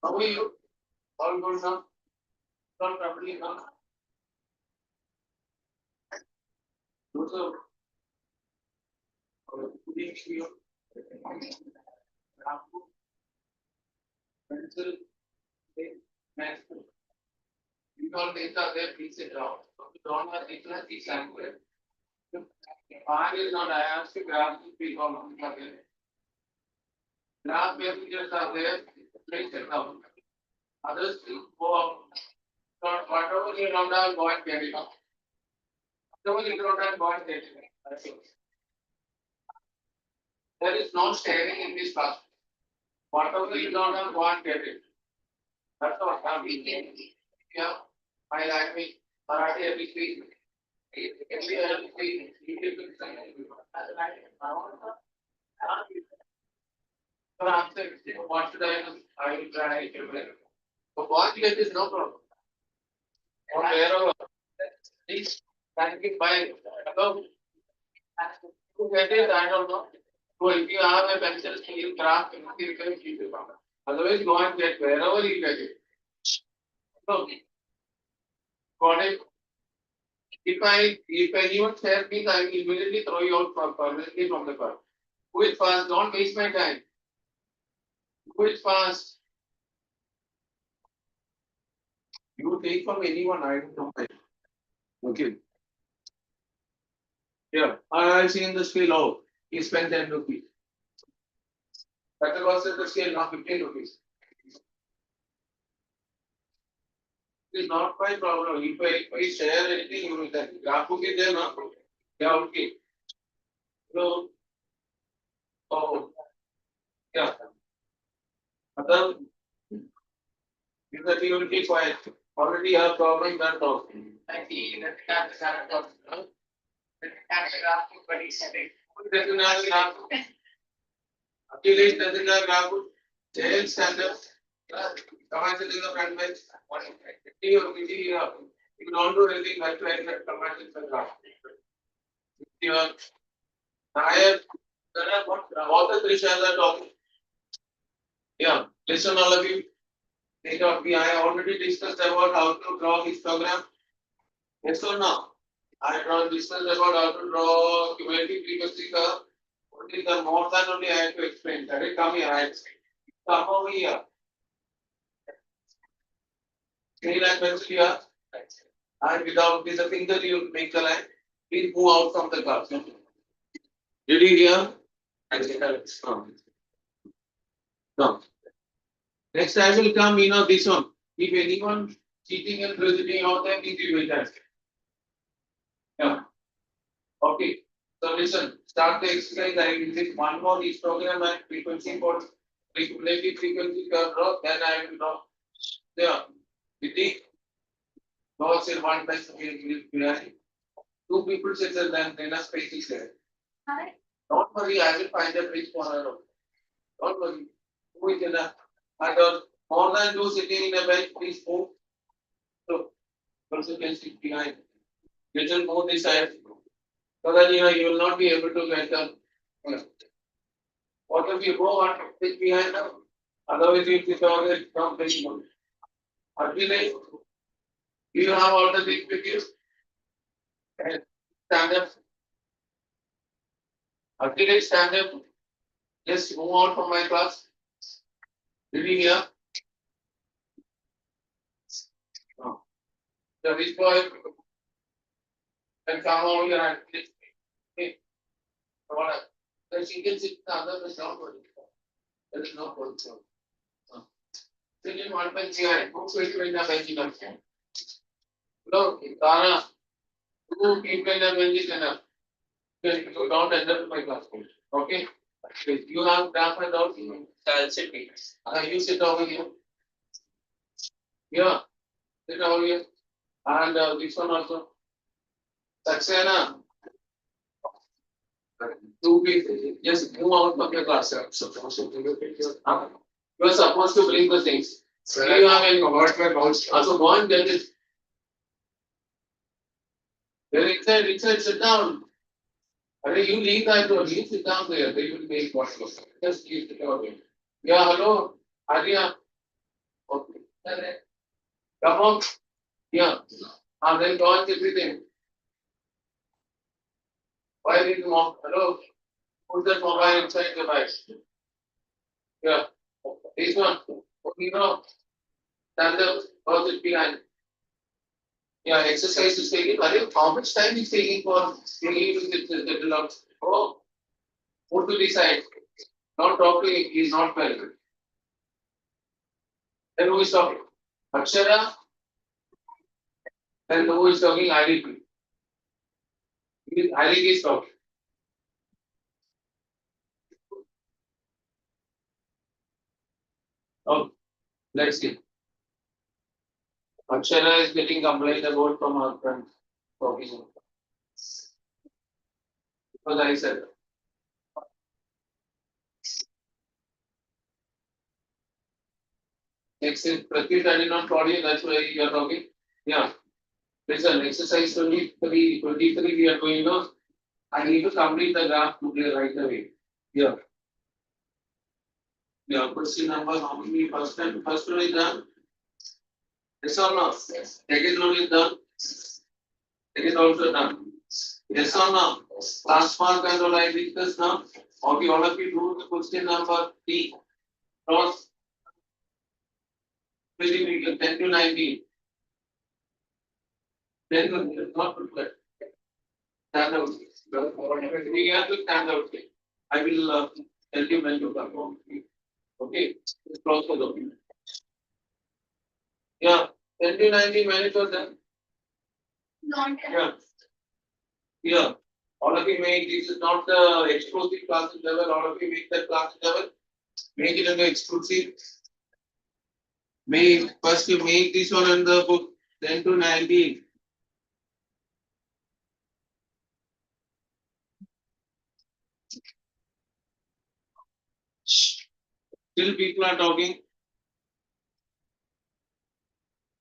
How are you? All good now? All properly now? Also, pencil, math. You all data there, please sit down. You don't have data, please language. I is not, I asked to graph to speak all of them again. Graph messages are there, please sit down. Others go out. Whatever you don't have, go and get it up. Whatever you don't have, go and get it. That's it. There is no staring in this class. Whatever you don't have, go and get it. That's what I'm thinking. Yeah, my language, Marathi, everything. What should I do? I will try. So what you get is no problem. Or wherever. Please, thank you. Bye. Hello. To get it, I don't know. So if you have a pencil, steel, craft, you can keep it. Otherwise, go and get wherever you get it. So, got it. If anyone shares me, I will immediately throw you out permanently from the car. Do it fast. Don't waste my time. Do it fast. You take from anyone. I don't know. Okay. Yeah. I've seen the scale out. He spent 10 rupees. Better cost at the scale, not 15 rupees. It is not my problem. If I share anything, you will tell me. Graph book is there now. Yeah, okay. So, oh, yeah. Other, if the you will keep quiet. Already have problem that talk. I see that that's the graph book, but it's setting. Doesn't have graph book. Actually, doesn't have graph book. Sales standards. Commercial in the front bench. You don't do anything, I try that commercial in graph. Your higher, there are what the three shares are talking. Yeah, listen all of you. I already discussed about how to draw histogram. Yes or no? I discussed about how to draw cumulative frequency curve. Only the more than only I have to explain. That is coming. I explain. Come over here. Scale and pencil here. And without with the finger you make the line. Please move out from the curve. Did you hear? No. Next time will come, this one. If anyone cheating and presenting out there, please you will test. Yeah. Okay. So listen, start the exercise. I will take one more histogram and frequency for relative frequency curve draw. Then I will draw. Yeah. With the loss in one place behind. Two people sit there, then a space is there. Don't worry, I will find a bridge for her. Don't worry. Who is enough? I got more than two sitting in a bench, please move. So, person can sit behind. Little move this side. So that you will not be able to get them. What if you go and sit behind them? Otherwise, you sit over there, come very good. Ultimately, you have all the things with you. And stand up. Ultimately, stand up. Just move out from my class. Did you hear? No. The rich boy can come over here and hey, what? Then she can sit the other is not good. That is not good. Sit in one bench here. Who's going to win the bench? No, Tara, two people in the bench is enough. You don't enter my class. Okay? If you have graph and out, I'll sit here. You sit over here. Yeah, sit over here. And this one also. Saxena. Two people. Just move out of your class. You are supposed to bring the things. Do you have any also go and get it. They're inside, sit down. You leave that door, you sit down there, they will make what you just keep it over. Yeah, hello, Arya. Okay. Come on. Yeah. And then go and everything. Why did you move? Hello. Put that mobile inside the bag. Yeah. This one. You know, stand up, pause it behind. Yeah, exercise is taking. How much time is taking for you to settle out? Oh, put to the side. Not talking, he is not well. Then who is talking? Akshara. Then who is talking? IDP. IDP is talking. Oh, let's see. Akshara is getting complaint about from our friend talking. Because I said. Next is Pratyush, I did not call you, that's why you are talking. Yeah. Listen, exercise 23, we are going on. I need to complete the graph today right away. Yeah. Yeah, question number how many percent? First one is done. Yes or no? Second one is done. Second also done. Yes or no? Last mark and all I discussed now. Okay, all of you do the question number 3. Cross. 10 to 19. 10 to not prepared. Stand out. We have to stand out. I will tell you when to come. Okay, let's cross the document. Yeah, 10 to 19 minutes was done. Yeah. Yeah. All of you make this is not the exclusive classes level. All of you make that class level. Make it in the exclusive. Make first you make this one in the book 10 to 19. Still people are talking.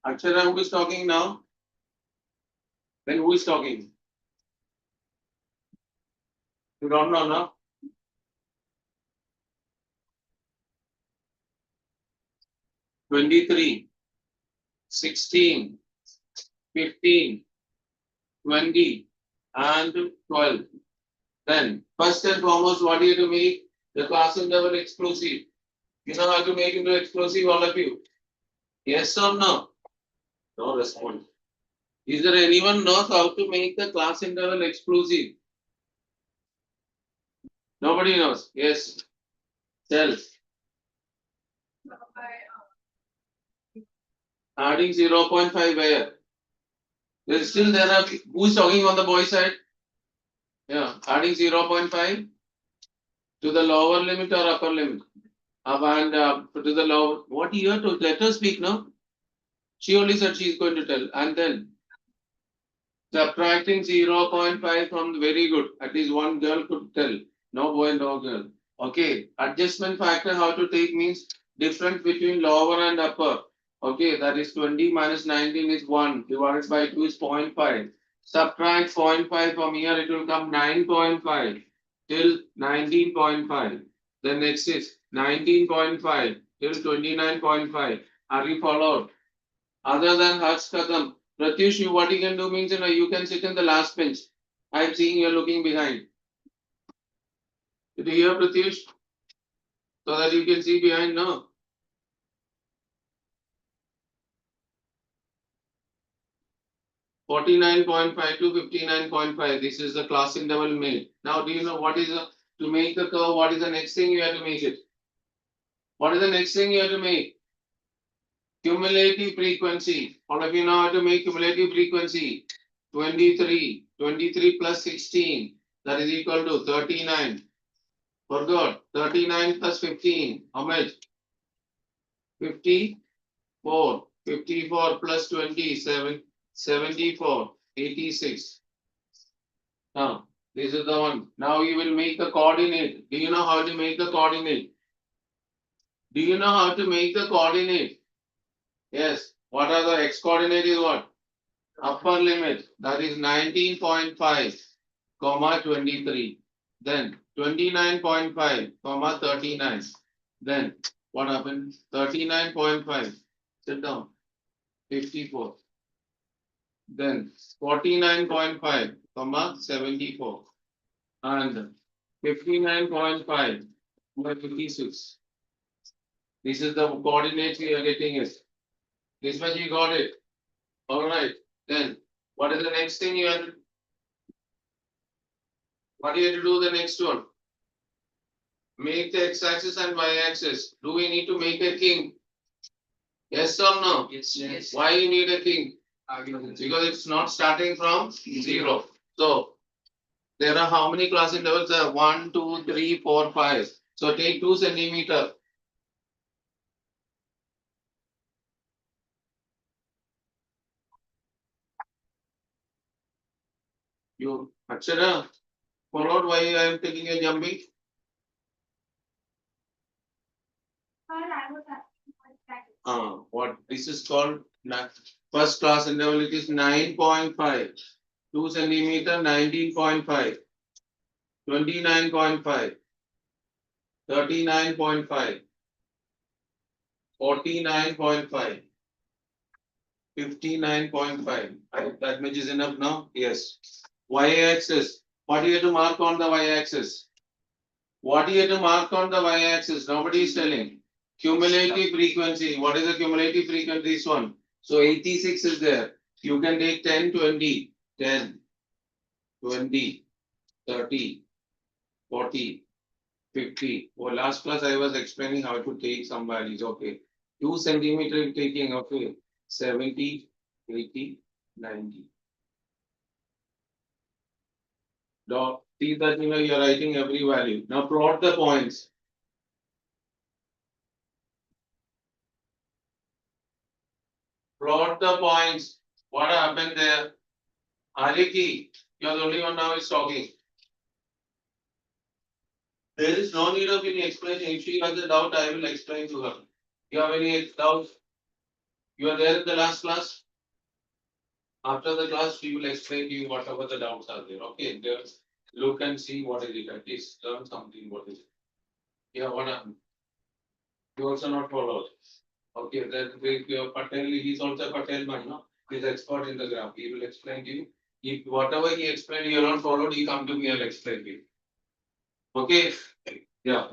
Akshara, who is talking now? Then who is talking? You don't know, no? 23, 16, 15, 20, and 12. Then, first and foremost, what do you have to make? The classroom level exclusive. You know how to make it exclusive, all of you? Yes or no? No response. Is there anyone knows how to make the class interval exclusive? Nobody knows. Yes. Tell. Adding 0.5 where? There's still there are who's talking on the boy side? Yeah. Adding 0.5 to the lower limit or upper limit? And to the lower. What you have to let her speak, no? She only said she's going to tell. And then subtracting 0.5 from the very good. At least one girl could tell. No boy, no girl. Okay. Adjustment factor how to take means difference between lower and upper. Okay, that is 20 minus 19 is 1 divided by 2 is 0.5. Subtract 0.5 from here, it will come 9.5 till 19.5. Then next is 19.5 till 29.5. Are you followed? Other than Harsh Kadam, Pratyush, you what you can do means you can sit in the last bench. I'm seeing you're looking behind. Did you hear Pratyush? So that you can see behind, no? 49.5 to 59.5. This is the class interval made. Now, do you know what is to make the curve? What is the next thing you have to make it? What is the next thing you have to make? Cumulative frequency. All of you know how to make cumulative frequency. 23. 23 plus 16. That is equal to 39. Forgot. 39 plus 15. How much? 54. 54 plus 27. 74. 86. Now, this is the one. Now you will make the coordinate. Do you know how to make the coordinate? Do you know how to make the coordinate? Yes. What are the x coordinate is what? Upper limit. That is 19.5, comma 23. Then 29.5, comma 39. Then what happened? 39.5. Sit down. 54. Then 49.5, comma 74. And 59.5, comma 56. This is the coordinates we are getting it. This much you got it. All right. Then what is the next thing you have to? What do you have to do the next one? Make the x-axis and y-axis. Do we need to make a king? Yes or no? Yes. Why you need a king? Because it's not starting from 0. So there are how many class intervals? 1, 2, 3, 4, 5. So take 2 centimeter. You Akshara, followed why I am taking a jumping? What this is called first class interval, it is 9.5. 2 centimeter, 19.5. 29.5. 39.5. 49.5. 59.5. That much is enough now? Yes. Y-axis. What do you have to mark on the y-axis? What do you have to mark on the y-axis? Nobody is telling. Cumulative frequency. What is the cumulative frequency? This one. So 86 is there. You can take 10, 20, 10, 20, 30, 40, 50. For last class I was explaining how to take some values. Okay. 2 centimeter taking, okay. 70, 80, 90. Now, see that you're writing every value. Now plot the points. Plot the points. What happened there? Aliki, you're the only one now is talking. There is no need of any explanation. If she has a doubt, I will explain to her. You have any doubts? You are there in the last class? After the class, we will explain to you whatever the doubts are there. Okay, just look and see what is it. At least learn something. What is it? Yeah, what happened? You also not followed. Okay, then your Patel, he's also Patel man, no? He's expert in the graph. He will explain to you. If whatever he explained, you are not followed, he come to me, I'll explain to you. Okay? Yeah.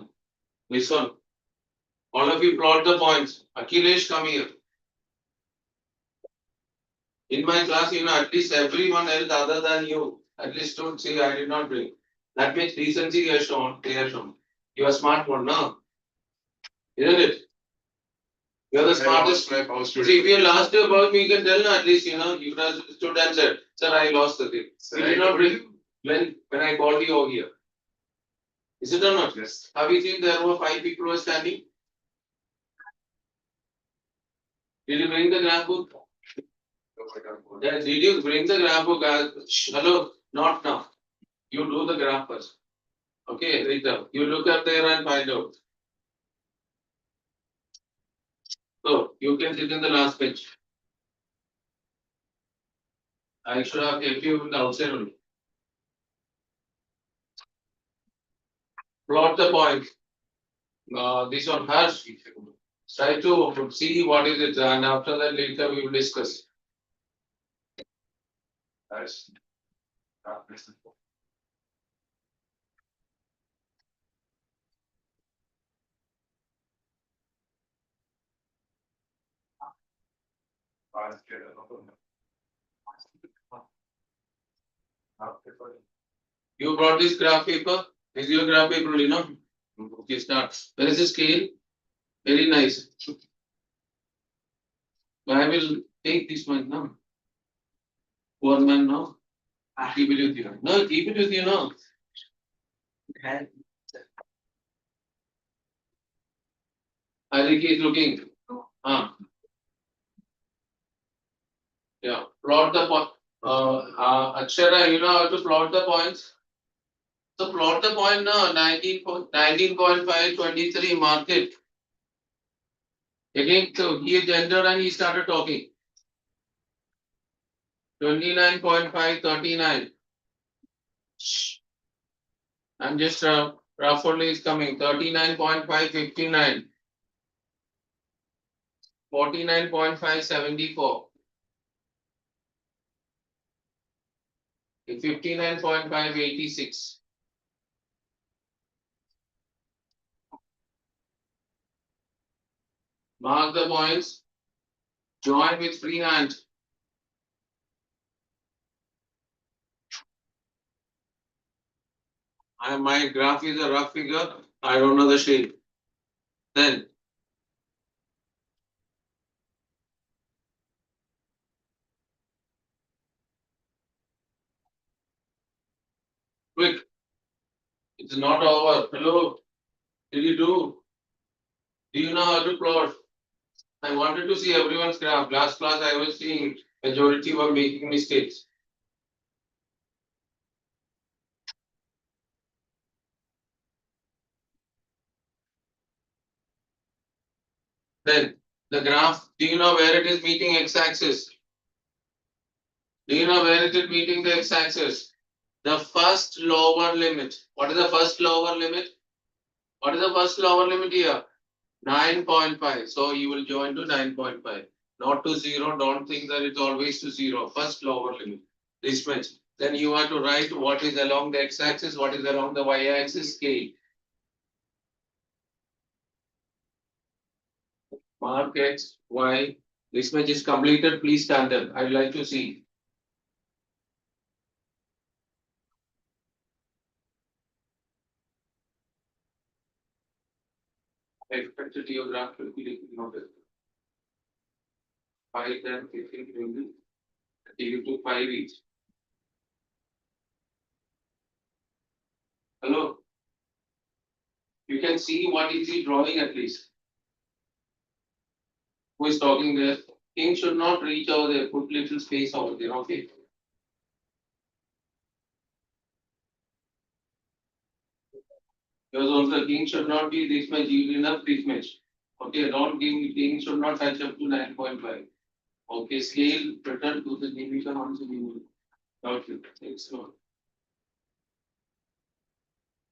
This one. All of you plot the points. Akhilesh, come here. In my class, at least everyone else other than you, at least don't say I did not bring. That means decency you have shown, they have shown. You are smart one, no? Isn't it? You are the smartest. See, if you lost about me, you can tell at least, you could have stood and said, sir, I lost the thing. You did not bring when I called you over here. Is it or not? Yes. Have you seen there were 5 people who were standing? Did you bring the graph book? Yeah, did you bring the graph book? Hello, not now. You do the graph first. Okay, Rita, you look up there and find out. So you can sit in the last bench. I should have kept you in the outside only. Plot the point. This one has. Try to see what is it, and after that later we will discuss. Yes. You brought this graph paper? Is your graph paper only, no? Okay, start. Where is the scale? Very nice. I will take this one now. Poor man now. Keep it with you. No, keep it with you now. I think he's looking. Yeah. Plot the point. Akshara, you know how to plot the points? So plot the point now. 19.5, 23 market. Again, so he entered and he started talking. 29.5, 39. I'm just roughly is coming. 39.5, 59. 49.5, 74. 59.5, 86. Mark the points. Join with free hand. My graph is a rough figure. I don't know the shape. Then quick. It's not over. Hello. Did you do? Do you know how to plot? I wanted to see everyone's graph. Last class I was seeing majority were making mistakes. Then the graph, do you know where it is meeting x-axis? Do you know where it is meeting the x-axis? The first lower limit. What is the first lower limit? What is the first lower limit here? 9.5. So you will join to 9.5. Not to 0. Don't think that it's always to 0. First lower limit. This much. Then you have to write what is along the x-axis, what is along the y-axis, scale. Mark X, Y. This much is completed. Please stand up. I'd like to see. Expected geograph will be noted. 5, 10, 15, 20. Take to 5 each. Hello. You can see what is he drawing at least. Who is talking there? King should not reach over there. Put little space over there. Okay. Because also king should not be this much. You enough this much. Okay. Don't give king should not touch up to 9.5. Okay. Scale return to the division also. Okay. It's not.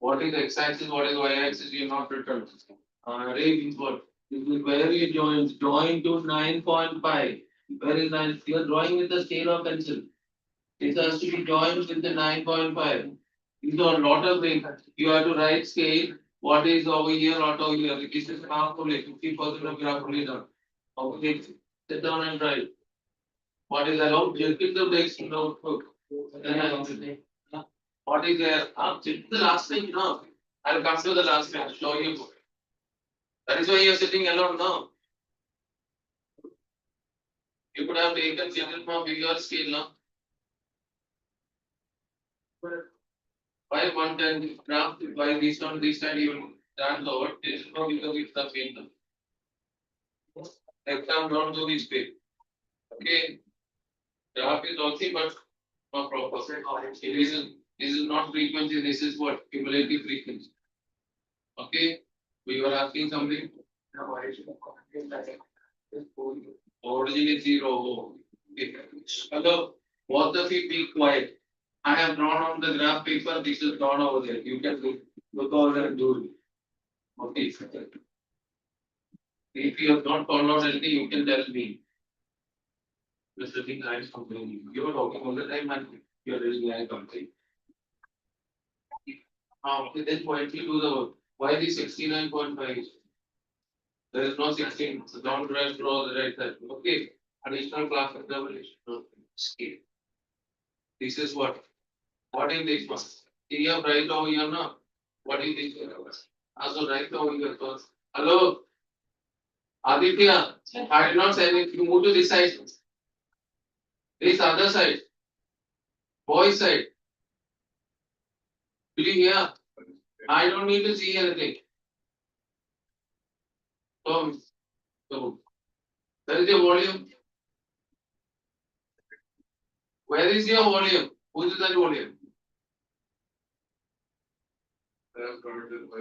What is x-axis? What is y-axis? You not returned. Ray is what? This is where you join. Join to 9.5. Where is 9? You are drawing with the scale of pencil. It has to be joined with the 9.5. These are a lot of things. You have to write scale. What is over here, what over here. This is half only 50% of your only done. Okay. Sit down and write. What is allowed? Just give the next notebook. What is there? The last thing, you know. I'll come to the last thing. Show you. That is why you're sitting alone now. You could have taken children from bigger scale now. Why 110 graph? Why this one, this time you stand over? This is because it's the same. Exam don't do this way. Okay. Graph is okay, but not proper. This is not frequency, this is what? Cumulative frequency. Okay. We were asking something. Origin is 0. Okay. Hello. Both of you be quiet. I have drawn on the graph paper. This is drawn over there. You can look over and do it. Okay. If you have not followed anything, you can tell me. Mr. Thing, I am complaining. You are talking all the time and you are reading I complain. Okay, then point you to the work. Why the 69.5? There is no 16. So don't draw the right side. Okay. Additional class examination. scale. This is what? What is this one? You have right over here now. What is this? Also right over here first. Hello, Aditya. I did not say anything. You move to this side. This other side. Boy side. Will you hear? I don't need to see anything. So, where is your volume? Where is your volume? Who is that volume?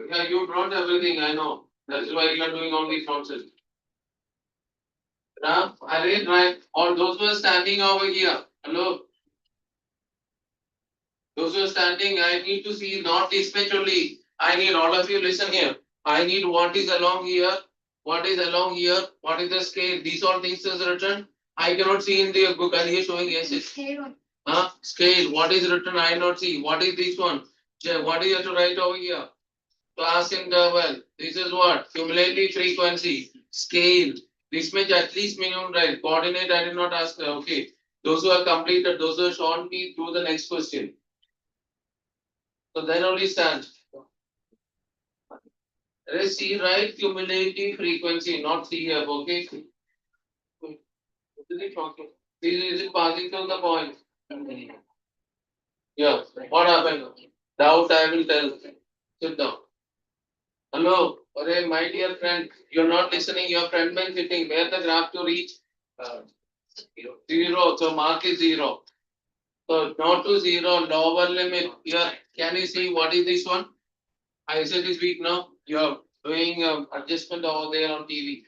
Yeah, you brought everything, I know. That's why you are doing all these nonsense. Now, I read right. All those who are standing over here. Hello. Those who are standing, I need to see not dispatch only. I need all of you listen here. I need what is along here, what is along here, what is the scale. These all things is written. I cannot see in the book. Are you showing yes? Scale. Scale. What is written? I not see. What is this one? What is you have to write over here? Class interval. This is what? Cumulative frequency. Scale. This much at least minimum right. Coordinate. I did not ask. Okay. Those who are completed, those who have shown me, do the next question. So then only stand. Let us see right cumulative frequency, not CF, okay? This is passing from the point. Yeah, what happened? Doubt I will tell. Sit down. Hello, okay, my dear friend, you're not listening, your friend man sitting, where the graph to reach? Zero, so mark is zero. So not to zero, lower limit. Here, can you see what is this one? I said this week now, you're doing adjustment over there on TV.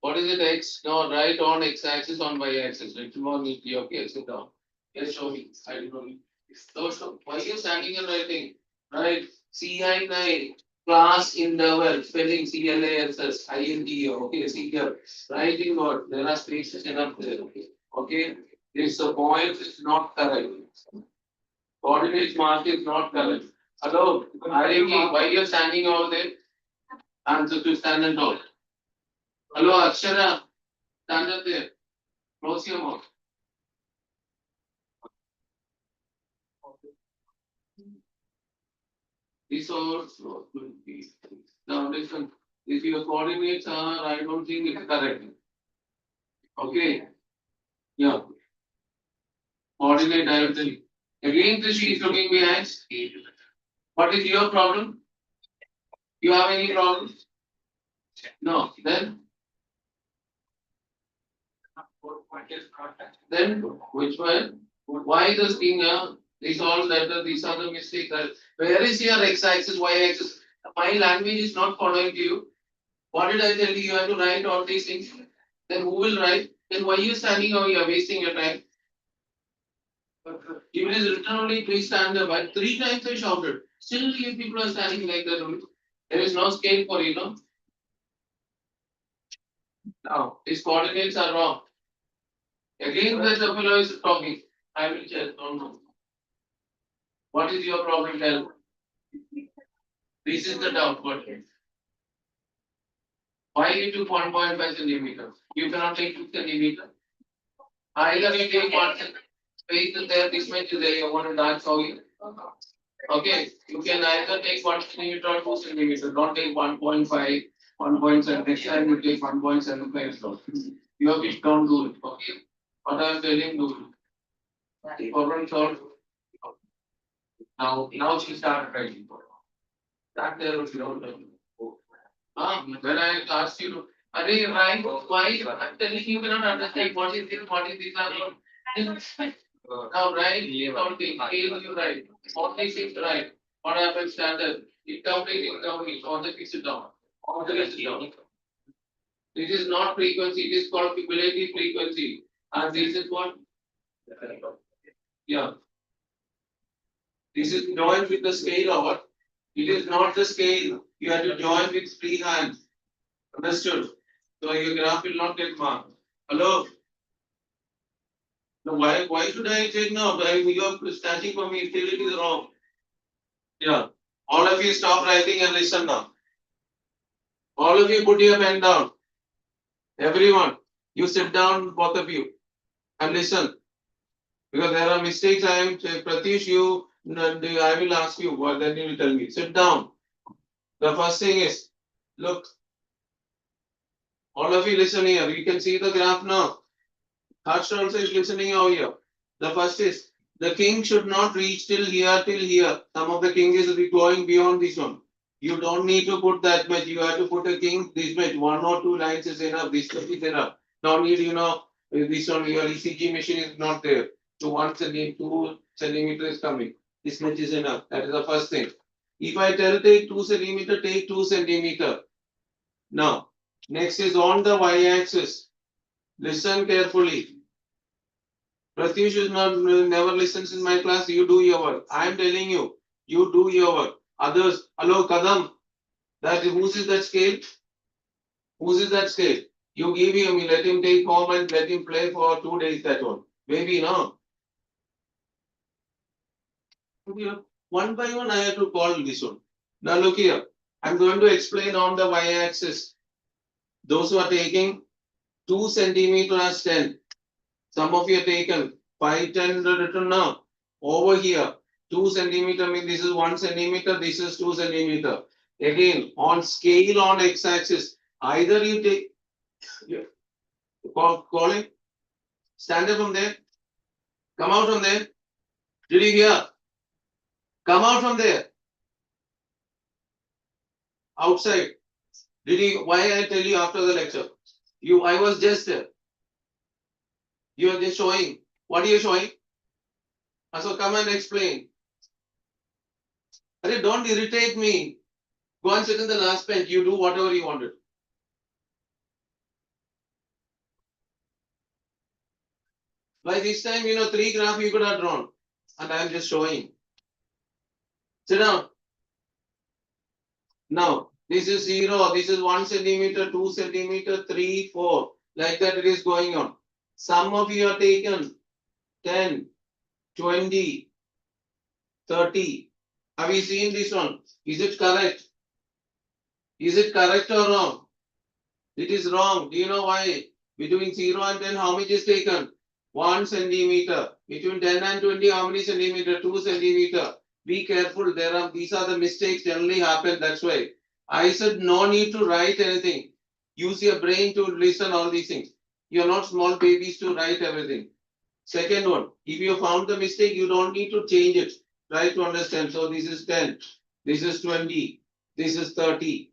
What is it X? No, right on X axis, on Y axis. It's more neatly. Okay, sit down. Yes, show me. I don't know. So, why are you standing and writing? Right. CI9 class interval spelling CLASS INT. Okay, see here. Writing what? There are spaces enough there. Okay. This the point is not correct. Coordinate mark is not correct. Hello, Ariki, why you standing over there? Answer to stand and talk. Hello, Akshara, stand up there. Close your mouth. This also will be. Now listen, if your coordinates are, I don't think it's correct. Okay. Yeah. Coordinate I will tell you. Again, the she is looking behind. What is your problem? You have any problem? No. Then which one? Why this thing? These all letters, these are the mistakes. Where is your x-axis, y-axis? My language is not following you. What did I tell you? You have to write all these things. Then who will write? Then why are you standing over here wasting your time? If it is written only, please stand up. But 3 times I shouted. Still you people are standing like that only. There is no scale for you, no? Now, these coordinates are wrong. Again, the fellow is talking. I will check. Don't know. What is your problem? Tell. This is the doubt. What? Why you took 1.5 centimeters? You cannot take 2 centimeters. Either you take 1 space is there, this much is there, you want to dance how you. Okay, you can either take 1 centimeter or 2 centimeters, don't take 1.5, 1.7, next time you take 1.75. So your wish don't do it, okay? What I am telling do it. Problem solved. Now she started writing. That there was no. When I asked you to, are you right? Why? I'm telling you cannot understand what is this, what is this. Now, right? Counting, scale you right. All these things right. What happens standard? Incomplete, incomplete, all the fix it down. All the fix it down. This is not frequency, it is called cumulative frequency. And this is what? Yeah. This is joined with the scale or what? It is not the scale. You have to join with free hands. Understood? So your graph will not get marked. Hello? No, why should I check now? You are standing for me, still it is wrong. Yeah. All of you stop writing and listen now. All of you put your pen down. Everyone, you sit down, both of you, and listen. Because there are mistakes. I am Pratish, I will ask you, but then you will tell me. Sit down. The first thing is, look, all of you listen here. You can see the graph now. Harsh also is listening over here. The first is, the king should not reach till here. Some of the king is going beyond this one. You don't need to put that much. You have to put a king this much. 1 or 2 lines is enough. This much is enough. No need, this one, your ECG machine is not there. So 2 centimeter is coming. This much is enough. That is the first thing. If I tell take 2 centimeter, take 2 centimeter. Now, next is on the y-axis. Listen carefully. Pratyush is not never listens in my class. You do your work. I am telling you, you do your work. Others, hello Kadam. Whose is that scale? Whose is that scale? You give him, let him take home and let him play for 2 days. That one. Maybe no. One by one, I have to call this one. Now look here. I'm going to explain on the y-axis. Those who are taking 2 centimeter as 10. Some of you are taken 5, 10 written now. Over here, 2 centimeter means this is 1 centimeter, this is 2 centimeter. Again, on scale on x-axis, either you take, calling, stand up from there, come out from there. Did you hear? Come out from there. Outside. Why I tell you after the lecture? I was just there. You are just showing. What are you showing? So come and explain. Don't irritate me. Go and sit in the last bench. You do whatever you wanted. By this time, 3 graphs you could have drawn. And I am just showing. Sit down. Now, this is 0. This is 1 centimeter, 2 centimeter, 3, 4. Like that it is going on. Some of you are taken 10, 20, 30. Have you seen this one? Is it correct? Is it correct or wrong? It is wrong. Do you know why? Between 0 and 10, how much is taken? 1 centimeter. Between 10 and 20, how many centimeter? 2 centimeter. Be careful. These are the mistakes generally happen. That's why I said no need to write anything. Use your brain to listen all these things. You're not small babies to write everything. Second one, if you found the mistake, you don't need to change it. Try to understand. So this is 10. This is 20. This is 30.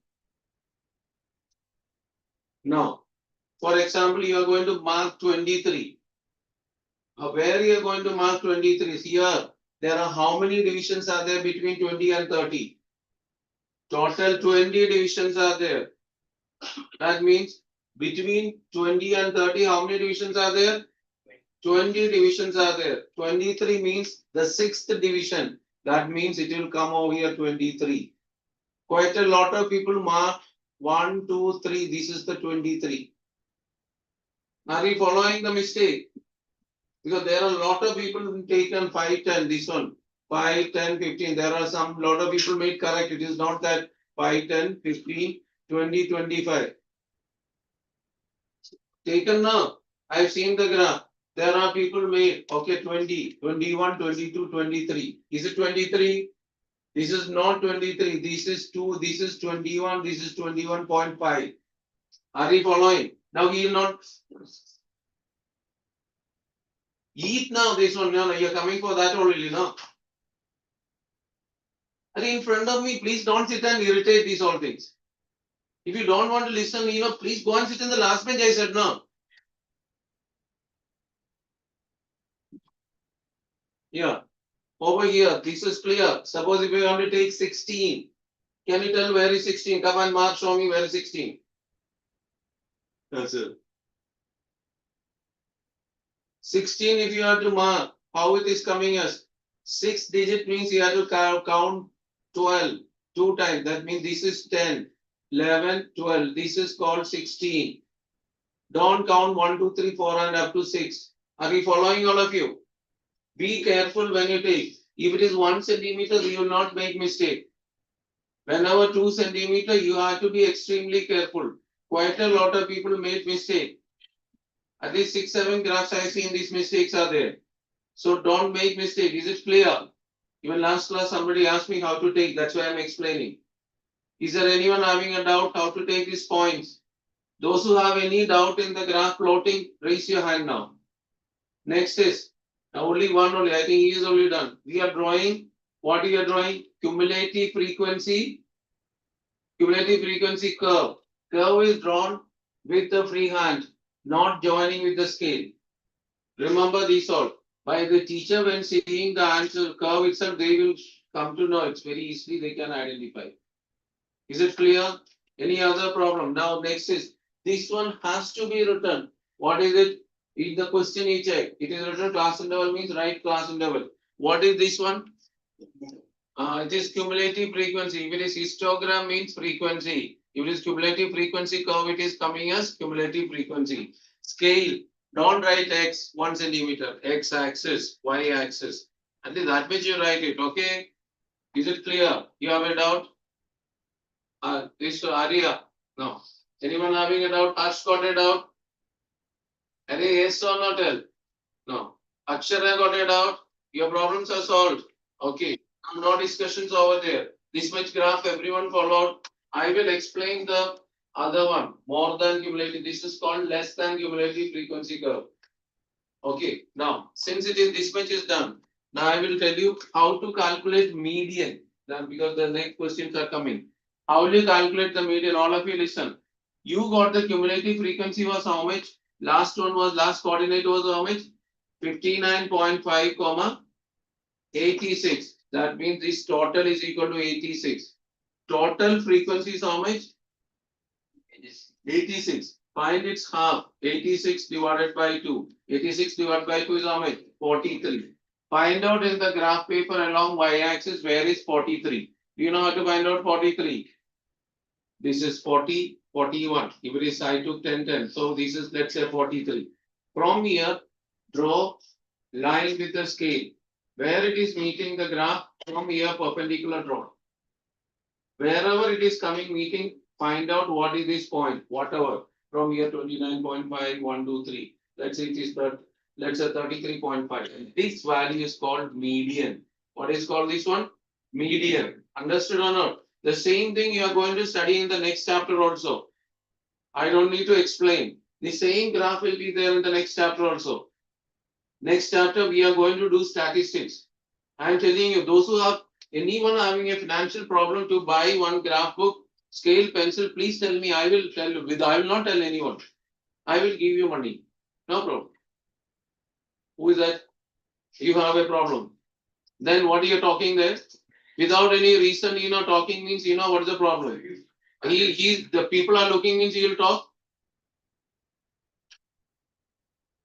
Now, for example, you are going to mark 23. Where you are going to mark 23 is here. There are how many divisions are there between 20 and 30? Total 20 divisions are there. That means between 20 and 30, how many divisions are there? 20 divisions are there. 23 means the 6th division. That means it will come over here 23. Quite a lot of people mark 1, 2, 3. This is the 23. Are you following the mistake? Because there are a lot of people who taken 5, 10, this one, 5, 10, 15. There are lot of people made correct. It is not that 5, 10, 15, 20, 25. Taken now. I've seen the graph. There are people made, okay, 20, 21, 22, 23. Is it 23? This is not 23. This is 2. This is 21. This is 21.5. Are you following? Now he will not eat now this one. No, you're coming for that only, no? Are in front of me, please don't sit and irritate these all things. If you don't want to listen, please go and sit in the last bench. I said no. Yeah. Over here, this is clear. Suppose if you want to take 16, can you tell where is 16? Come and mark, show me where is 16. That's it. 16, if you have to mark, how it is coming as 6 digit means you have to count 12 2 times. That means this is 10, 11, 12. This is called 16. Don't count 1, 2, 3, 4 and up to 6. Are we following all of you? Be careful when you take. If it is 1 centimeter, you will not make mistake. Whenever 2 centimeter, you have to be extremely careful. Quite a lot of people made mistake. At least 6-7 graphs I seen these mistakes are there. So don't make mistake. Is it clear? Even last class somebody asked me how to take. That's why I'm explaining. Is there anyone having a doubt how to take these points? Those who have any doubt in the graph plotting, raise your hand now. Next is now only one only. I think he is only done. We are drawing. What we are drawing? Cumulative frequency curve. Curve is drawn with the free hand, not joining with the scale. Remember these all. By the teacher, when seeing the answer curve itself, they will come to know it's very easily they can identify. Is it clear? Any other problem? Now next is this one has to be written. What is it? In the question you check. It is written class interval means right class interval. What is this one? It is cumulative frequency. If it is histogram means frequency. If it is cumulative frequency curve, it is coming as cumulative frequency. Scale. Don't write x 1 centimeter. X axis, y axis. At least that much you write it. Okay. Is it clear? You have a doubt? This Arya. No. Anyone having a doubt? Harsh got a doubt? Any yes or no tell? No. Akshara got a doubt? Your problems are solved. Okay. No discussions over there. This much graph everyone followed. I will explain the other one. More than cumulative. This is called less than cumulative frequency curve. Okay. Now, since it is this much is done, now I will tell you how to calculate median. Then because the next questions are coming. How will you calculate the median? All of you listen. You got the cumulative frequency was how much? Last coordinate was how much? 59.5 comma 86. That means this total is equal to 86. Total frequency is how much? 86. Find its half. 86 divided by 2. 86 divided by 2 is how much? 43. Find out in the graph paper along y-axis where is 43. Do you know how to find out 43? This is 40, 41. If it is I took 10, 10. So this is let's say 43. From here, draw line with the scale. Where it is meeting the graph, from here perpendicular draw. Wherever it is coming meeting, find out what is this point, whatever. From here 29.5, 1, 2, 3. Let's say it is let's say 33.5. This value is called median. What is called this one? Median. Understood or not? The same thing you are going to study in the next chapter also. I don't need to explain. The same graph will be there in the next chapter also. Next chapter, we are going to do statistics. I am telling you, those who have anyone having a financial problem to buy one graph book, scale, pencil, please tell me. I will tell you. I will not tell anyone. I will give you money. No problem. Who is that? You have a problem. Then what are you talking there? Without any reason, talking means what is the problem. The people are looking means he will talk.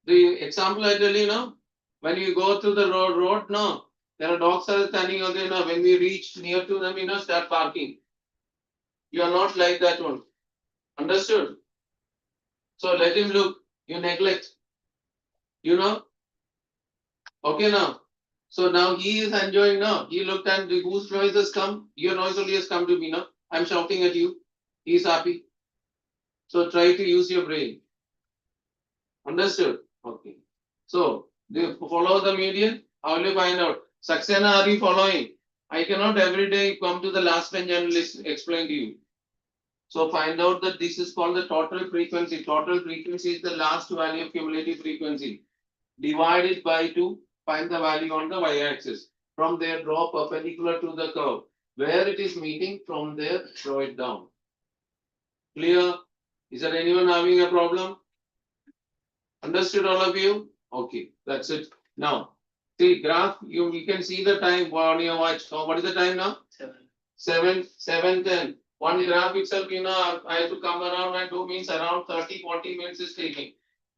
The example I tell you now, when you go through the road, no, there are dogs are standing out there now. When we reach near to them, start barking. You are not like that one. Understood? So let him look. You neglect. Okay now. So now he is enjoying now. He looked and the whose noise has come. Your noise only has come to me now. I'm shouting at you. He is happy. So try to use your brain. Understood? Okay. So follow the median. How will you find out? Saxena, are you following? I cannot every day come to the last bench and explain to you. So find out that this is called the total frequency. Total frequency is the last value of cumulative frequency. Divide it by 2. Find the value on the y-axis. From there, draw perpendicular to the curve. Where it is meeting, from there, draw it down. Clear? Is there anyone having a problem? Understood all of you? Okay, that's it. Now, see graph, you can see the time on your watch. So what is the time now? 7:10. One graph itself, I have to come around and do means around 30-40 minutes is taking.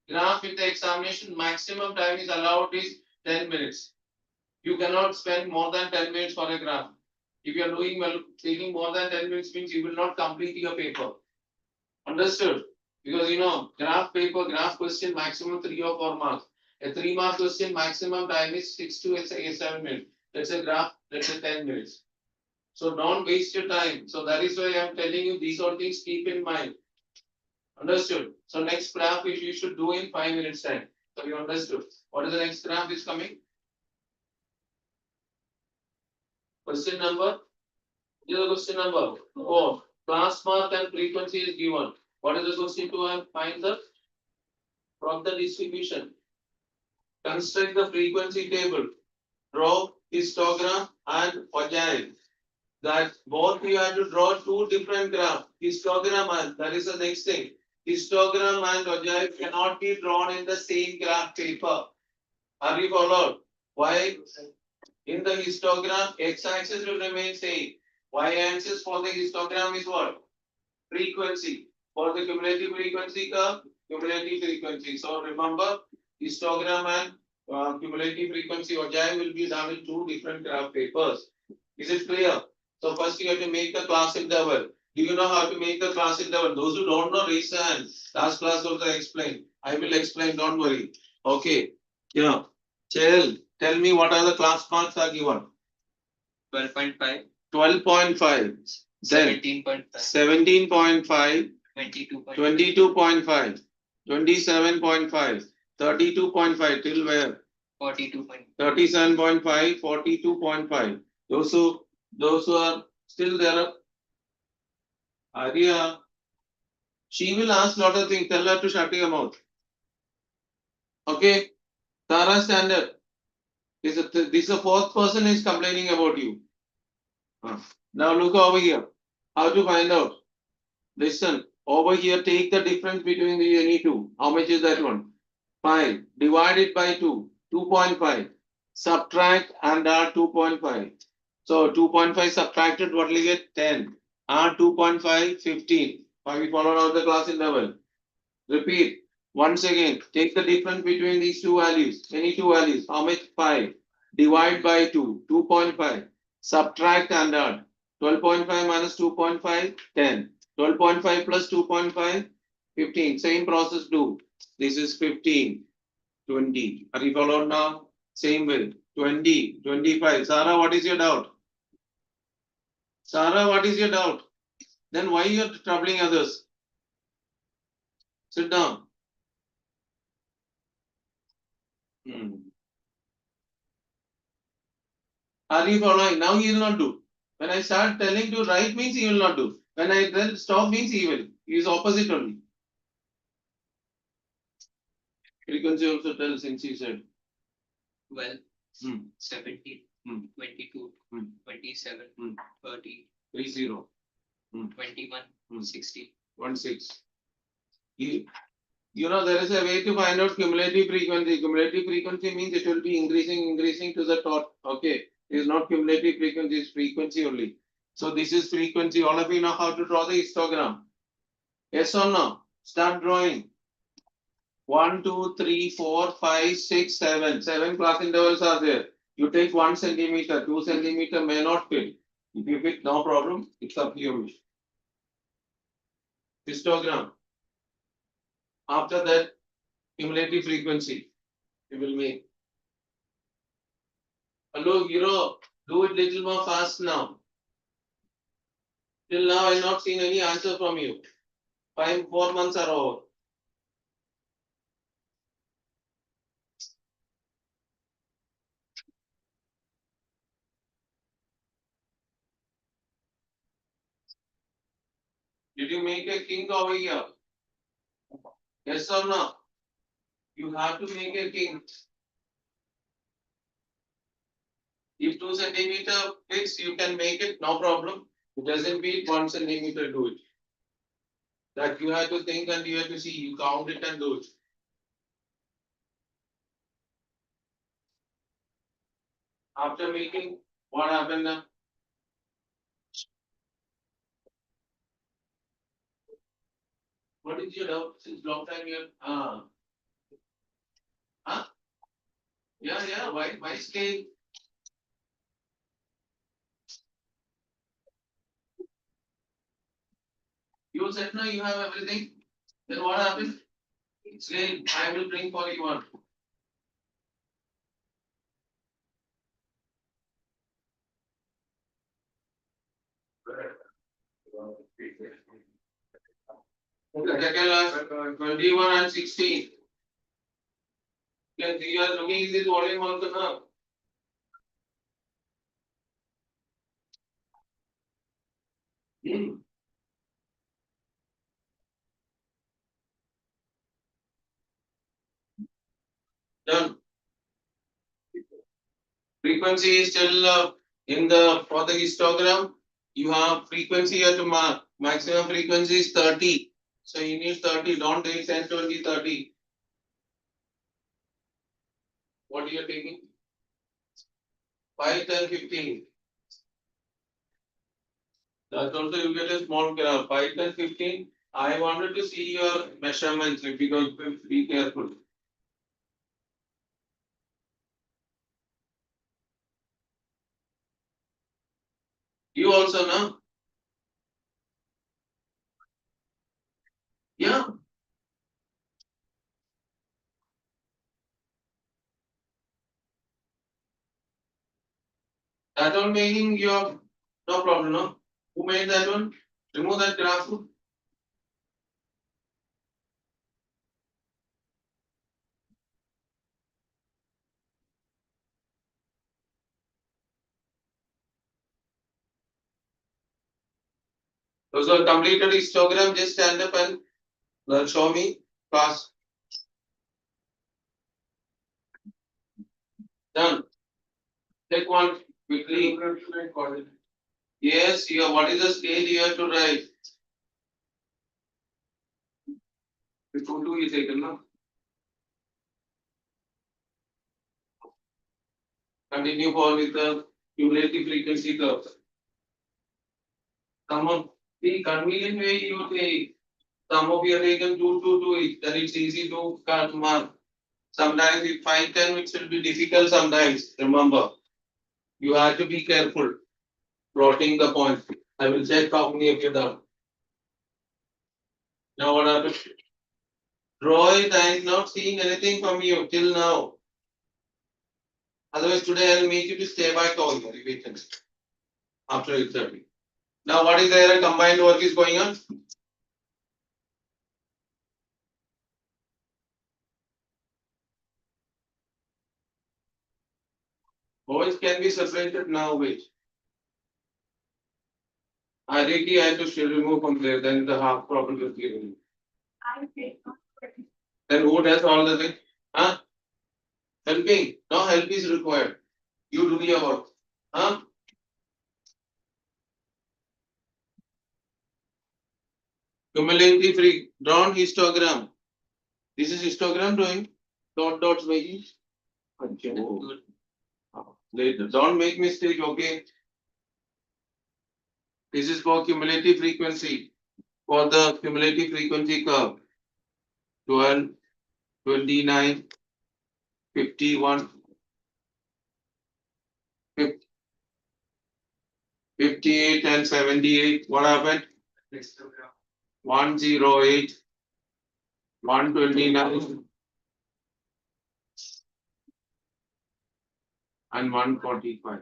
Graph with the examination, maximum time is allowed is 10 minutes. You cannot spend more than 10 minutes for a graph. If you are doing well, taking more than 10 minutes means you will not complete your paper. Understood? Because graph paper, graph question, maximum 3 or 4 marks. A 3-mark question, maximum time is 6 to 7 minutes. Let's say graph, let's say 10 minutes. So don't waste your time. So that is why I am telling you these all things keep in mind. Understood? So next graph is you should do in 5 minutes time. So you understood. What is the next graph is coming? Question number? This is the question number 4. Class mark and frequency is given. What is the question to find the from the distribution? Construct the frequency table. Draw histogram and agile. That both you have to draw two different graphs. Histogram and that is the next thing. Histogram and agile cannot be drawn in the same graph paper. Are you followed? Why? In the histogram, x-axis will remain same. Y-axis for the histogram is what? Frequency. For the cumulative frequency curve, cumulative frequency. So remember, histogram and cumulative frequency agile will be done in two different graph papers. Is it clear? So first you have to make the class interval. Do you know how to make the class interval? Those who don't know, raise the hand. Last class also I explained. I will explain, don't worry. Okay. Yeah. Tell me what are the class marks are given? 12.5, 12.5. Then 17.5, 17.5, 22.5, 22.5, 27.5, 32.5 till where? 42.5, 37.5, 42.5. Those who are still there. Arya, she will ask lot of things. Tell her to shut your mouth. Okay. Tara standard. This is the fourth person is complaining about you. Now look over here. How to find out? Listen. Over here, take the difference between the any two. How much is that one? 5. Divide it by 2. 2.5. Subtract and add 2.5. So 2.5 subtracted, what will you get? 10. Add 2.5, 15. Have we followed out the class interval? Repeat. Once again, take the difference between these two values. Any two values. How much? 5. Divide by 2. 2.5. Subtract and add. 12.5 minus 2.5, 10. 12.5 plus 2.5, 15. Same process do. This is 15. 20. Are you followed now? Same way. 20. 25. Sarah, what is your doubt? Sarah, what is your doubt? Then why you are troubling others? Sit down. Are you following? Now he will not do. When I start telling to write means he will not do. When I tell stop means he will. He is opposite only. Frequency also tells since he said. 12, 17, 22, 27, 30, 30. 21, 60. 16. You know, there is a way to find out cumulative frequency. Cumulative frequency means it will be increasing to the top. Okay. It is not cumulative frequency, it's frequency only. So this is frequency. All of you know how to draw the histogram. Yes or no? Start drawing. 1, 2, 3, 4, 5, 6, 7. 7 class intervals are there. You take 1 centimeter, 2 centimeter may not fit. If you fit, no problem. It's up to your histogram. After that, cumulative frequency you will make. Hello, hero, do it little more fast now. Till now, I have not seen any answer from you. 4 months are over. Did you make a king over here? Yes or no? You have to make a king. If 2 centimeter fits, you can make it, no problem. It doesn't beat 1 centimeter, do it. That you have to think and you have to see, you count it and do it. After making, what happened now? What is your doubt? Since long time you have, huh? Yeah, why scale? You said no, you have everything. Then what happened? Scale, I will bring for you one. The second last 21 and 16. Yes, you are looking at this volume also now. Done. Frequency is still in the for the histogram. You have frequency at maximum frequency is 30. So you need 30. Don't take 10, 20, 30. What are you taking? 5, 10, 15. That also you get a small 5, 10, 15. I wanted to see your measurements because be careful. You also know? Yeah. That one making your no problem, no? Who made that one? Remove that graph. Those are completed histogram. Just stand up and show me fast. Done. Take one quickly. Yes, you. What is the stage you have to write? The photo is taken, no? Continue for with the cumulative frequency curve. Come on. The convenient way you take. Some of you are taken 2, 2, 2 each. Then it's easy to mark. Sometimes with 5, 10, it will be difficult sometimes. Remember, you have to be careful plotting the point. I will check how many of you done. Now what happened? Draw it. I am not seeing anything from you till now. Otherwise, today I will make you to stay back all the weekend after 8:30. Now, what is there? A combined work is going on. Boys can be separated now. Wait. I really had to still remove from there. Then the half problem will be removed. Then who does all the thing? Huh? Helping. No help is required. You do your work. Huh? Cumulative free drawn histogram. This is histogram drawing. Dot dots making. Good. Later. Don't make mistake, okay? This is for cumulative frequency. For the cumulative frequency curve. 12, 29, 51, 58 and 78. What happened? 108, 129 and 145.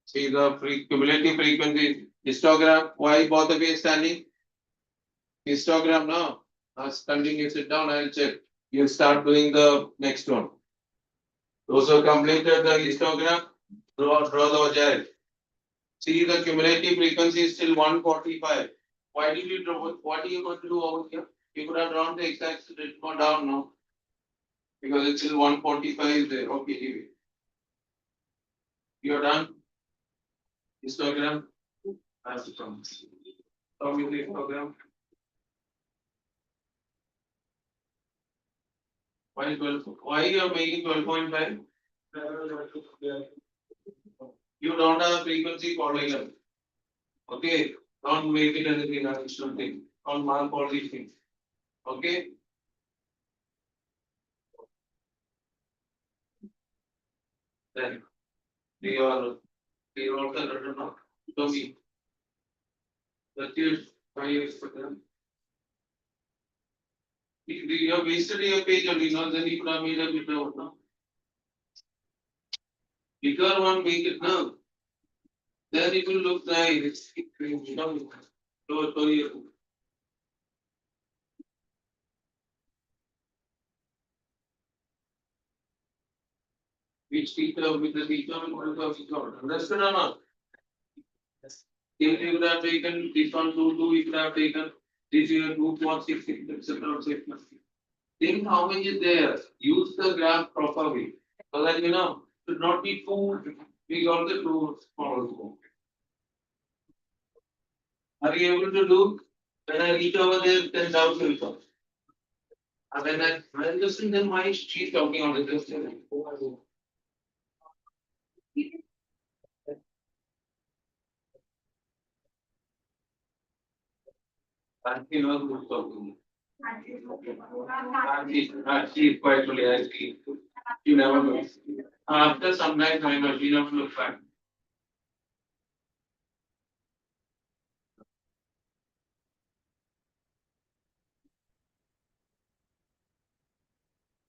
See the cumulative frequency histogram. Why both of you standing? Histogram now. Let's continue. Sit down. I'll check. You start doing the next one. Those who completed the histogram, draw the agile. See the cumulative frequency is still 145. Why did you draw? What are you going to do over here? You could have drawn the exact go down now. Because it's still 145 there. Okay, leave it. You're done. Histogram. That's the problem. How you the histogram? Why 12? Why you are making 12.5? You don't have frequency following up. Okay, don't make it anything additional thing. Don't mark all these things. Okay. Then they are also written up. So we that is 5 years for them. You have wasted your page only, not then you could have made a bigger one now. Bigger one make it now. Then it will look nice. So which teacher with the teacher will go to understood or not? If you would have taken this one, two, you would have taken this year, 2.6, etc. Think how many is there. Use the graph properly. So that should not be too big or the too small. Are you able to do? When I reach over there, then doubts will come. And when I understand, then why she's talking on this. And you know who's talking. She is quite fully I see. You never know. After some time, I know she never look back.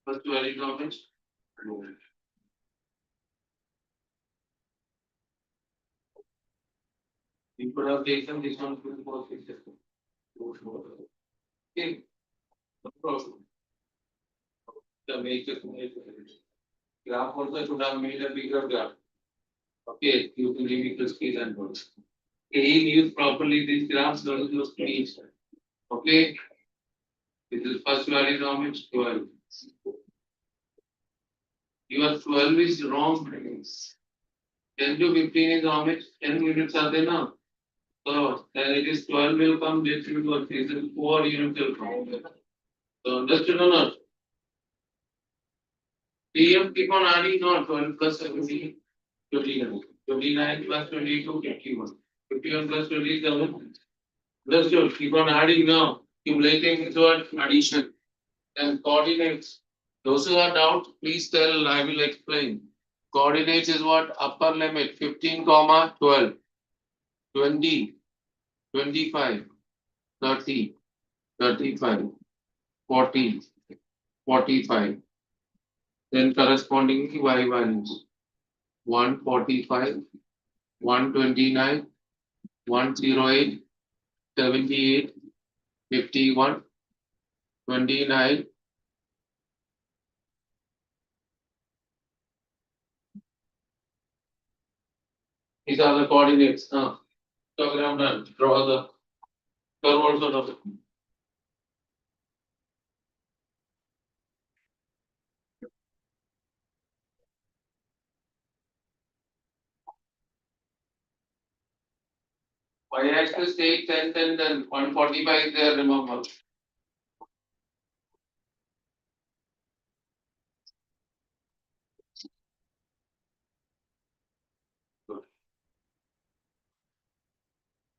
First, very comments. You could have taken this one to the post. Okay, no problem. The make graph also should have made a bigger graph. Okay, you can leave the scale and words. Okay, use properly these graphs, those please. Okay, this is first value norm is 12. Your 12 is wrong. 10 to 15 is how much? 10 units are there now. So then it is 12 will come, this will work, this is 4 units will come. So understood or not? TM keep on adding on 12 plus 17, 29. 29 plus 22, 51. 51 plus 27. Understood? Keep on adding now. Accumulating is what? Addition. Then coordinates. Those who are doubt, please tell, I will explain. Coordinates is what? Upper limit 15, 12, 20, 25, 30, 35, 40, 45. Then correspondingly y values 145, 129, 108, 78, 51, 29. These are the coordinates. Diagram done. Draw the curve also done. Y-axis take 10, 10, then 145 is there, remember. Good.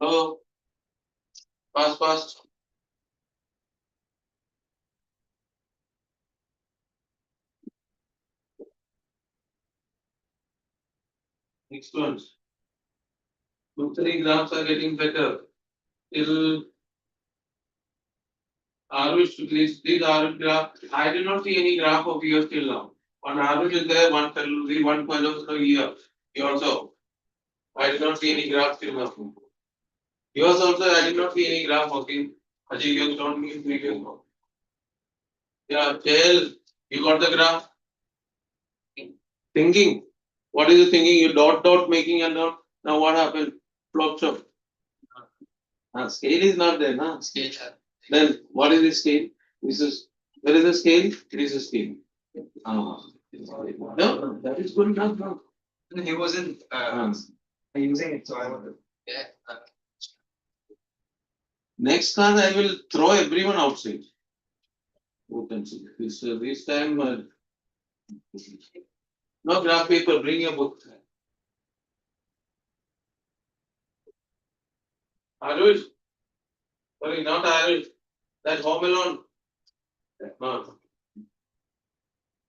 So, fast. Next ones. 2, 3 graphs are getting better. Till average, these are graph. I did not see any graph of yours till now. One average is there, one salary, one per year. You also. I did not see any graph till now. Yours also, I did not see any graph. Okay. Ajay, yours don't mean previous one. Yeah, tell. You got the graph? Thinking. What is the thinking? You dot making and dot. Now what happened? Flops up. Scale is not there, na? Scale. Then what is the scale? This is where is the scale? It is a scale. No, that is good enough now. He wasn't using it, so I wanted. Yeah. Next class I will throw everyone outside. Who can see this time no graph paper, bring your book. Arush, sorry, not Arush. That home alone. No.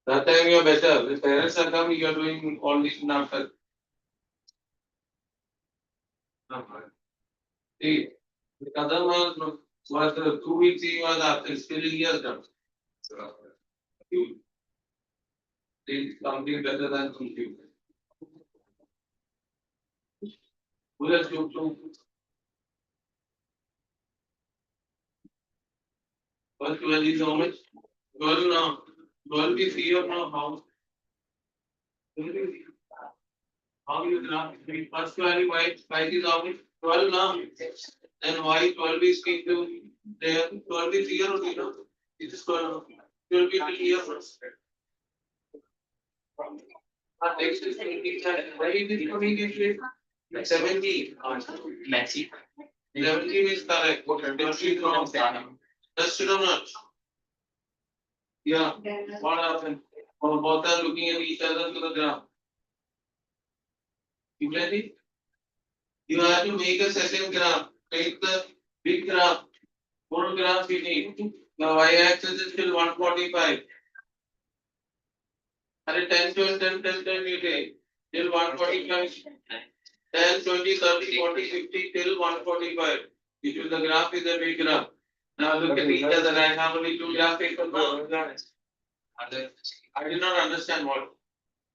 That time you are better. The parents are coming, you are doing all this after. See, the other was 2 weeks he was after, still he has done. So, you did something better than you. Who has you to First 12 is how much? 12 now. 12 is here now. How you graph? First value y is how much? 12 now. And y 12 is into there. 12 is here only now. It is 12. 12 is here first. Next is 20. Why it is coming into it? 17. 17 is correct. 20 is wrong. Just do not. Yeah. What happened? Both are looking at each other to the graph. You ready? You have to make a second graph. Take the big graph. Full graph you need. The y-axis is still 145. And 10, 12, 10, 10, 10 you take. Till 145. 10, 20, 30, 40, 50 till 145. If the graph is a big graph. Now look at each other. I have only two graphics. I did not understand what.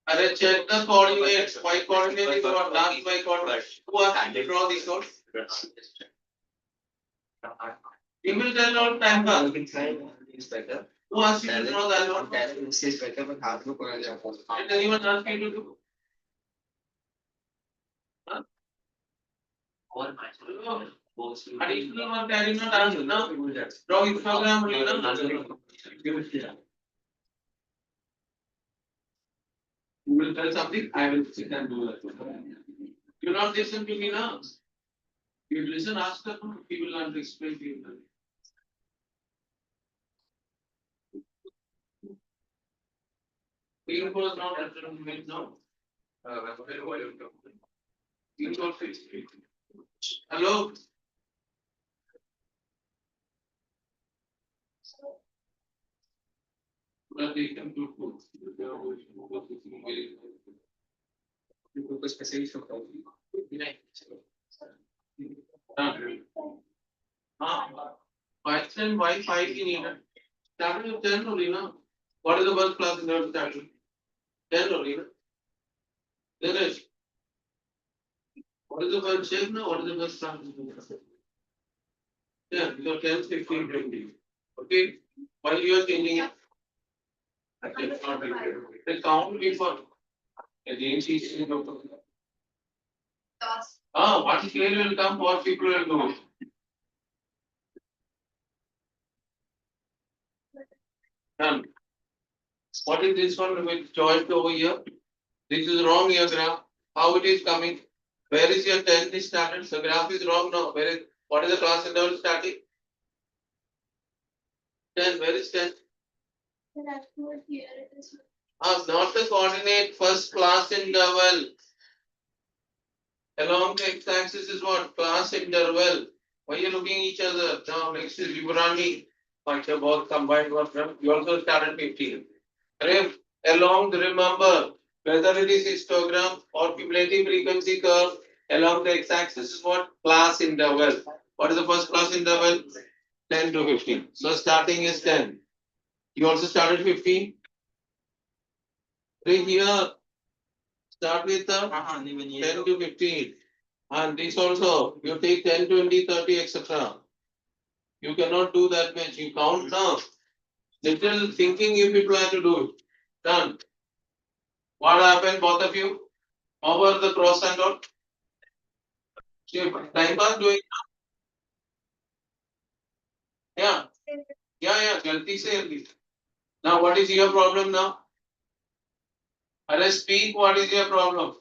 I check the coordinates. Y coordinate is what? Last y coordinate. Who asked you to draw these notes? You will tell all time pass. Who asked you to draw that note? Did anyone ask you to do? Huh? Additional work I did not ask now. Draw histogram only now. You will tell something, I will sit and do that. You not listen to me now. You listen, ask them, he will not explain to you. He was not at now. He was fixed. Hello. But they come to food. Python Y5 you need. Starting with 10 only now. What is the first class in the starting? 10 only. Then is. What is the first shape now? What is the first class? Yeah, so 10, 15, 20. Okay. Why you are changing it? The count before. Agency is what scale will come, what people will do. Done. What is this one with choice over here? This is wrong here graph. How it is coming? Where is your 10 is started? The graph is wrong now. Where is what is the class interval starting? 10. Where is 10? Not the coordinate, first class interval. Along the x-axis is what? Class interval. Why are you looking each other? Now next is Vibrani. Both combined work. You also started 15. Along the remember whether it is histogram or cumulative frequency curve along the x-axis is what? Class interval. What is the first class interval? 10 to 15. So starting is 10. You also started 15. Right here. Start with the 10 to 15. And this also, you take 10, 20, 30, etc. You cannot do that much. You count now. Little thinking you people have to do it. Done. What happened, both of you? Over the cross and out. Time pass doing. Yeah. Jalti se jalti. Now, what is your problem now? Speak, what is your problem?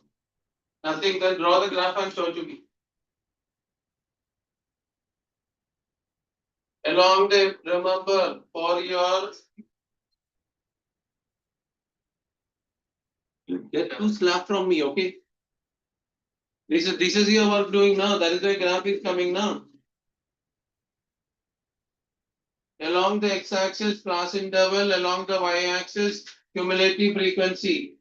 Nothing, then draw the graph and show to me. Along the, remember, for your get 2 slap from me, okay? This is your work doing now. That is why graph is coming now. Along the x-axis, class interval, along the y-axis, cumulative frequency.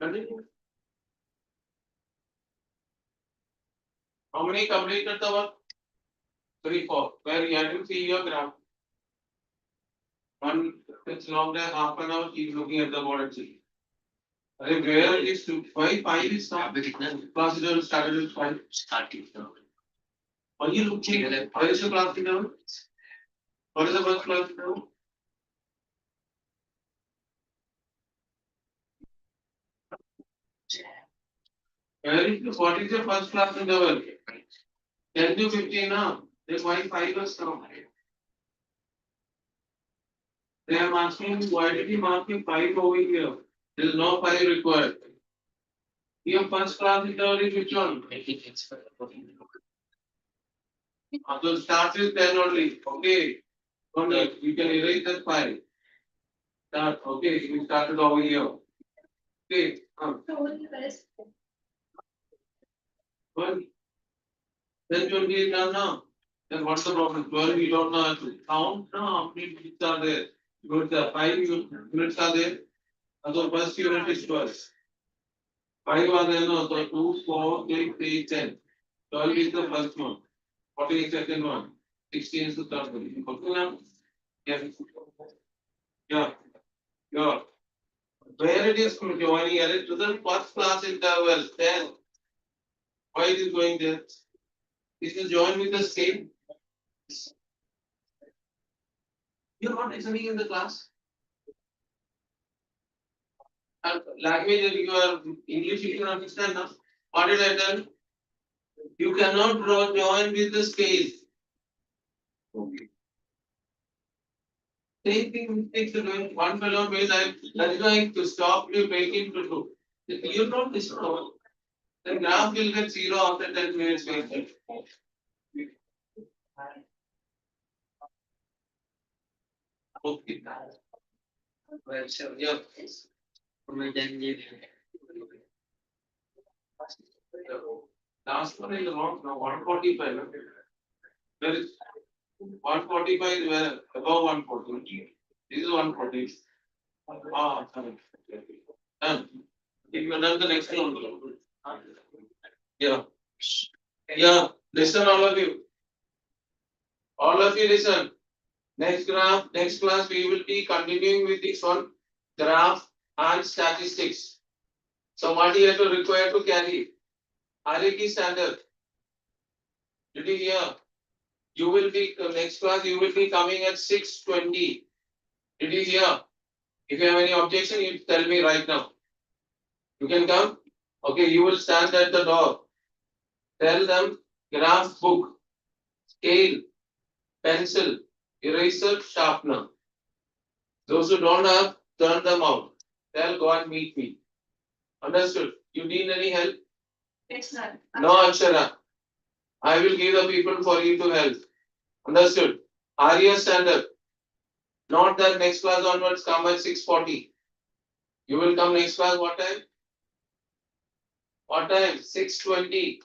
Continue. How many completed the work? 3, 4. Where you have to see your graph. 1, it's long there, half an hour, keep looking at the board and see. Where it is to five is not. Class level started with 5. Are you looking at where is the class level? What is the first class level? What is your first class level? 10 to 15 now. Then why 5 was come? They are asking why did you mark 5 over here? There is no 5 required. Your first class interval is which one? So start with 10 only. Okay. Only you can erase that 5. Start. Okay. We started over here. Okay. Well, then 28 done now. Then what's the problem? 12 you don't know how to count. No, how many units are there? Good, 5 units are there. So first unit is 12. 5 are there no, so 2, 4, 8, 8, 10. 12 is the first one. 40 is the second one. 16 is the third one. Okay now? Yes. Yeah. Yeah. Where it is joining it to the first class interval 10. Why it is going there? This is joined with the same. You are not listening in the class. And language you are English you can understand now. What did I tell? You cannot join with the scale. Okay. Same thing mistakes are doing. One fellow made that is why to stop you making to do. You don't listen. The graph will get 0 after 10 minutes waiting. Okay. Well, sure. Yeah. Last one is wrong now. 145. There is 145 is where above 140. This is 140. Ah, sorry. Done. If you have done the next one. Yeah. Yeah. Listen, all of you. All of you listen. Next graph, next class, we will be continuing with this one. Graph and statistics. So what do you have to require to carry? Hierarchy standard. Did you hear? You will be next class. You will be coming at 6:20. Did you hear? If you have any objection, you tell me right now. You can come. Okay, you will stand at the door. Tell them graph book, scale, pencil, eraser, sharpener. Those who don't have, turn them out. They'll go and meet me. Understood? You need any help? Yes, sir. No, Akshara. I will give the people for you to help. Understood? Arya stand up. Not that next class onwards come at 6:40. You will come next class what time? What time? 6:20.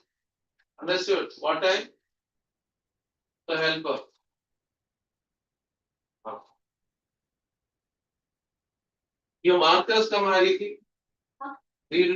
Understood? What time? The helper. Your markers come, Hariki. Read